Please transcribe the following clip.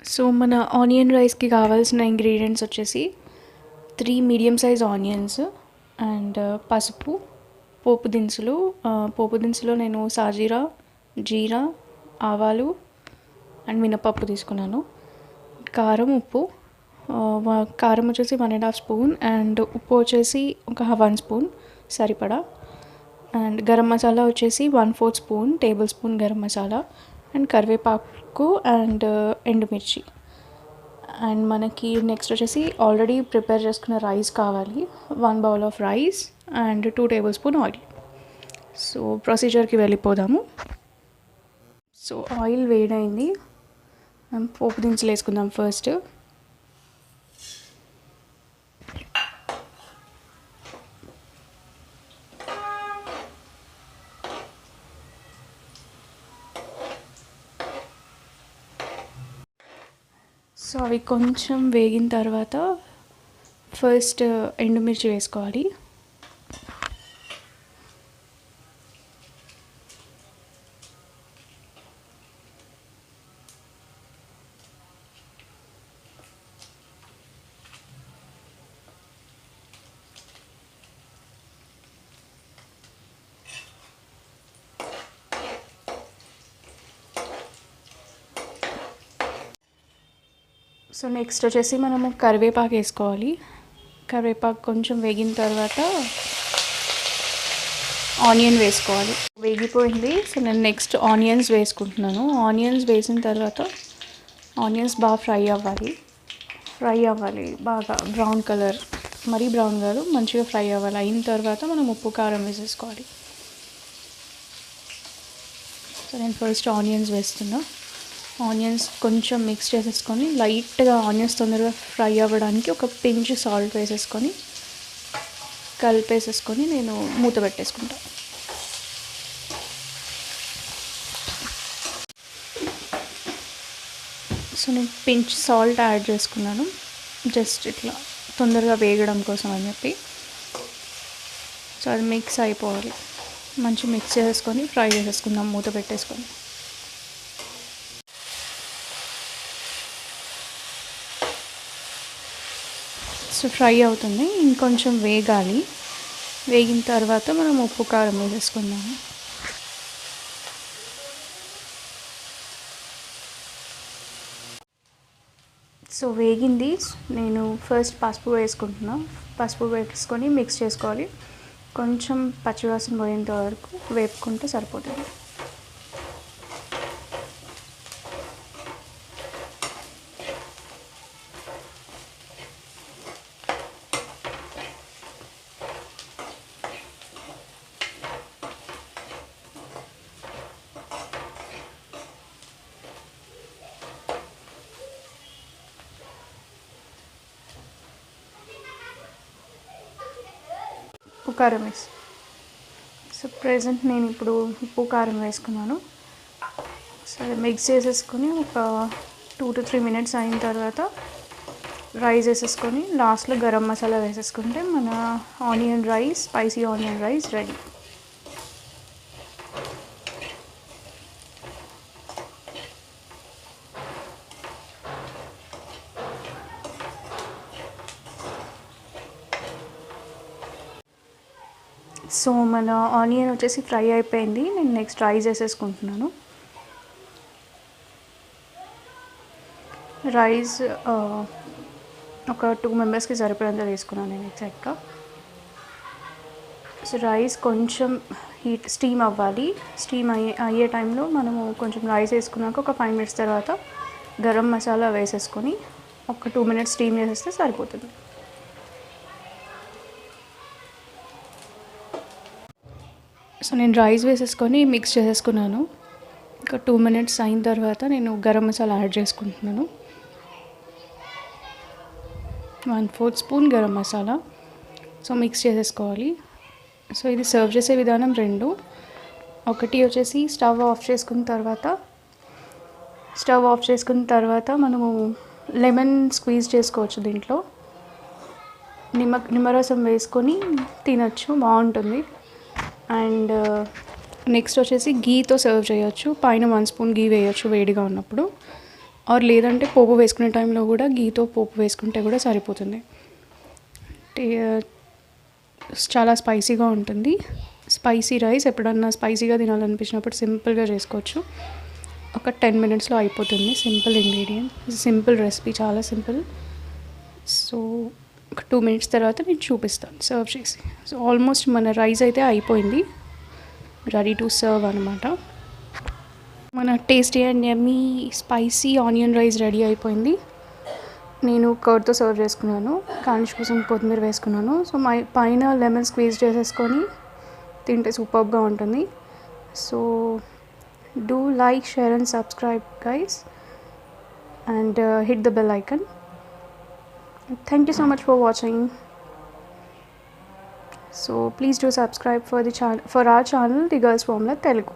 So మన onion రైస్కి కావాల్సిన ఇంగ్రీడియంట్స్ వచ్చేసి 3 మీడియం సైజ్ ఆనియన్స్ అండ్ పసుపు, పోపు దినుసులో నేను సాజీరా, జీరా, ఆవాలు అండ్ మినపప్పు తీసుకున్నాను. కారం, ఉప్పు, కారం వచ్చేసి 1.5 స్పూన్ అండ్ ఉప్పు వచ్చేసి ఒక 1 స్పూన్ సరిపడా. అండ్ గరం మసాలా వచ్చేసి 1/4 spoon tablespoon garam masala and కరివేపాకు అండ్ ఎండుమిర్చి. అండ్ మనకి నెక్స్ట్ వచ్చేసి ఆల్రెడీ ప్రిపేర్ చేసుకున్న రైస్ కావాలి, 1 bowl of rice and 2 tablespoon oil. So ప్రొసీజర్కి వెళ్ళిపోదాము. సో ఆయిల్ వేడైంది, మనం పోపు దినుసులు వేసుకుందాం ఫస్ట్. సో అవి కొంచెం వేగిన తర్వాత ఫస్ట్ ఎండుమిర్చి వేసుకోవాలి. సో నెక్స్ట్ వచ్చేసి మనము కరివేపాకు వేసుకోవాలి. కరివేపాకు కొంచెం వేగిన తర్వాత ఆనియన్ వేసుకోవాలి. వేగిపోయింది. సో నేను నెక్స్ట్ ఆనియన్స్ వేసుకుంటున్నాను. ఆనియన్స్ వేసిన తర్వాత ఆనియన్స్ బాగా ఫ్రై అవ్వాలి బాగా బ్రౌన్ కలర్, మరీ బ్రౌన్ కాదు, మంచిగా ఫ్రై అవ్వాలి. అయిన తర్వాత మనం ఉప్పు కారం వేసేసుకోవాలి. సో నేను ఫస్ట్ ఆనియన్స్ వేస్తున్నా. ఆనియన్స్ కొంచెం మిక్స్ చేసేసుకొని లైట్గా ఆనియన్స్ తొందరగా ఫ్రై అవ్వడానికి ఒక పించ్ సాల్ట్ వేసేసుకొని కలిపేసేసుకొని నేను మూత పెట్టేసుకుంటాను. సో నేను పించ్ సాల్ట్ యాడ్ చేసుకున్నాను, జస్ట్ ఇట్లా తొందరగా వేగడం కోసం అని చెప్పి. సో అది మిక్స్ అయిపోవాలి, మంచి మిక్స్ చేసేసుకొని ఫ్రై చేసేసుకుందాం మూత పెట్టేసుకొని. సో ఫ్రై అవుతుంది, ఇంకొంచెం వేగాలి. వేగిన తర్వాత మనం ఉప్పు కారం వేసేసుకుందాము. సో వేగింది. నేను ఫస్ట్ పసుపు వేసుకుంటున్నా. పసుపు వేసుకొని మిక్స్ చేసుకోవాలి. కొంచెం పచ్చివాసన పోయేంత వరకు వేపుకుంటే సరిపోతుంది. ఉప్పు కారం వేసి, సో ప్రెజెంట్ నేను ఇప్పుడు ఉప్పు కారం వేసుకున్నాను. సరే మిక్స్ చేసేసుకొని ఒక 2 to 3 minutes అయిన తర్వాత రైస్ వేసేసుకొని లాస్ట్లో గరం మసాలా వేసేసుకుంటే మన onion rice, spicy onion rice ready. So మన ఆనియన్ వచ్చేసి ఫ్రై అయిపోయింది. నేను నెక్స్ట్ రైస్ వేసేసుకుంటున్నాను. రైస్ ఒక 2 మెంబర్స్కి సరిపడంత వేసుకున్నాను నేను ఎగ్జాక్ట్గా. సో రైస్ కొంచెం స్టీమ్ అవ్వాలి. స్టీమ్ అయ్యే టైంలో మనము కొంచెం రైస్ వేసుకున్నాక ఒక 5 minutes తర్వాత గరం మసాలా వేసేసుకొని ఒక 2 minutes స్టీమ్ చేసేస్తే సరిపోతుంది. సో నేను రైస్ వేసేసుకొని మిక్స్ చేసేసుకున్నాను. ఒక 2 minutes అయిన తర్వాత నేను గరం మసాలా యాడ్ చేసుకుంటున్నాను. 1/4 spoon garam masala. So mix చేసేసుకోవాలి. సో ఇది సర్వ్ చేసే విధానం 2. ఒకటి వచ్చేసి స్టవ్ ఆఫ్ చేసుకున్న తర్వాత మనము లెమన్ స్క్వీజ్ చేసుకోవచ్చు. దీంట్లో నిమ్మరసం వేసుకొని తినచ్చు, బాగుంటుంది. అండ్ నెక్స్ట్ వచ్చేసి గీతో సర్వ్ చేయొచ్చు. పైన 1 స్పూన్ గీ వేయచ్చు వేడిగా ఉన్నప్పుడు. ఆర్ లేదంటే పోపు వేసుకునే టైంలో కూడా గీతో పోపు వేసుకుంటే కూడా సరిపోతుంది. చాలా స్పైసీగా ఉంటుంది. స్పైసీ రైస్ ఎప్పుడన్నా స్పైసీగా తినాలనిపించినప్పుడు సింపుల్గా చేసుకోవచ్చు. ఒక 10 మినిట్స్లో అయిపోతుంది. సింపుల్ ఇంగ్రీడియంట్, సింపుల్ రెసిపీ, చాలా సింపుల్. సో ఒక 2 మినిట్స్ తర్వాత నేను చూపిస్తాను సర్వ్ చేసి. సో ఆల్మోస్ట్ మన రైస్ అయితే అయిపోయింది, రెడీ టు సర్వ్ అనమాట. మన tasty and yummy spicy onion rice ready అయిపోయింది. నేను కర్డ్తో సర్వ్ చేసుకున్నాను, గార్నిష్ కోసం కొత్తిమీర వేసుకున్నాను. సో పైన లెమన్ స్క్వీజ్ చేసేసుకొని తింటే సూపర్గా ఉంటుంది. So do like, share and subscribe guys, and hit the bell icon. Thank you so much for watching. So please do subscribe for our channel, The Girls Formula Telugu.